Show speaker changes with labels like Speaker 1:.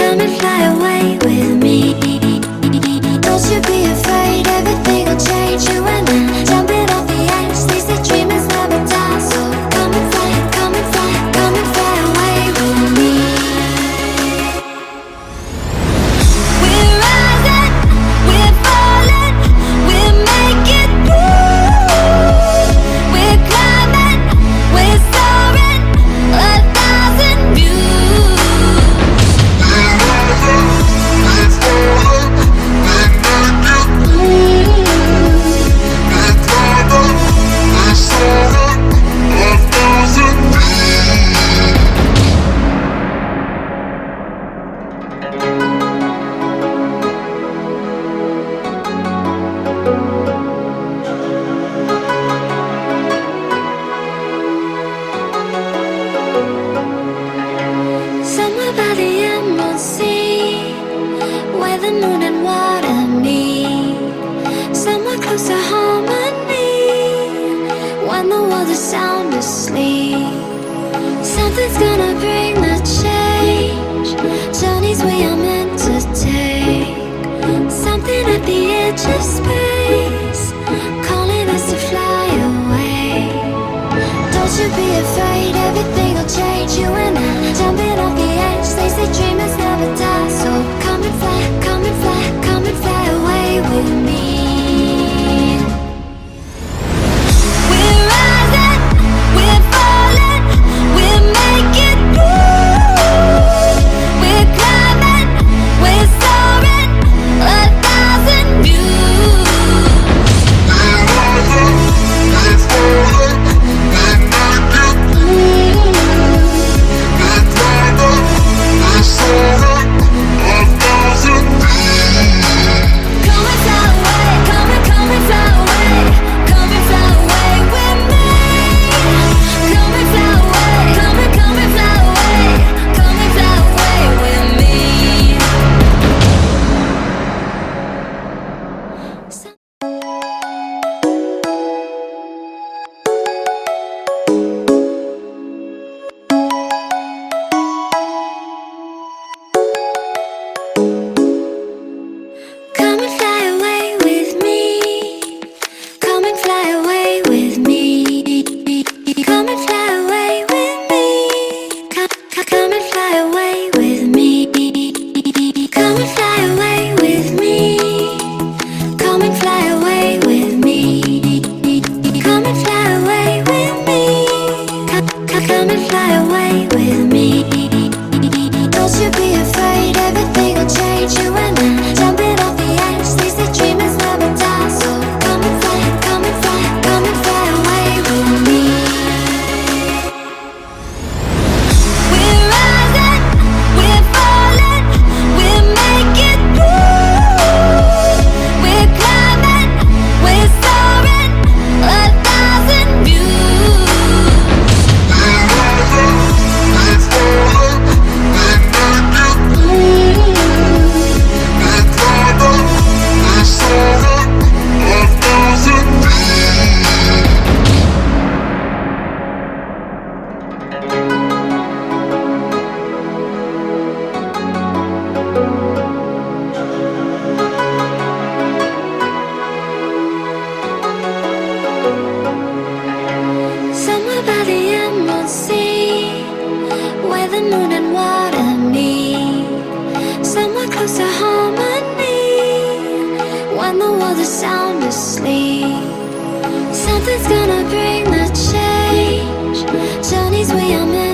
Speaker 1: come and fly away with me. Don't you be afraid, everything will change. You and I, jumping off the edge. They say dreamers never die, so come and fly, come and fly, come and fly away with me. We're rising, we're falling, we're making moves. We're climbing, we're soaring, 1,000 views. Somewhere by the emerald sea, where the moon and water meet. Somewhere close to harmony, when the world is sound asleep. Something's gonna bring the change, journeys we are meant to take. Something at the edge of space, calling us to fly away. Don't you be afraid, everything will change. You and I, jumping off the edge. They say dreamers never die, so come and fly, come and fly, come and fly away with me. We're rising, we're falling, we're making moves. We're climbing, we're soaring, 1,000 views. Come and fly away, come and fly away, come and fly away with me. Come and fly away, come and fly away, come and fly away with me. Come and fly away with me. Come and fly away with me. Come and fly away with me. Come and fly away with me. Come and fly away with me. Come and fly away with me. Come and fly away with me. Come and fly away with me. Don't you be afraid, everything will change. You and I, jumping off the edge. They say dreamers never die, so come and fly, come and fly, come and fly away with me. We're rising, we're falling, we're making moves. We're climbing, we're soaring, 1,000 views. Somewhere by the emerald sea, where the moon and water meet. Somewhere close to harmony, when the world is sound asleep. Something's gonna bring the change, journeys we are meant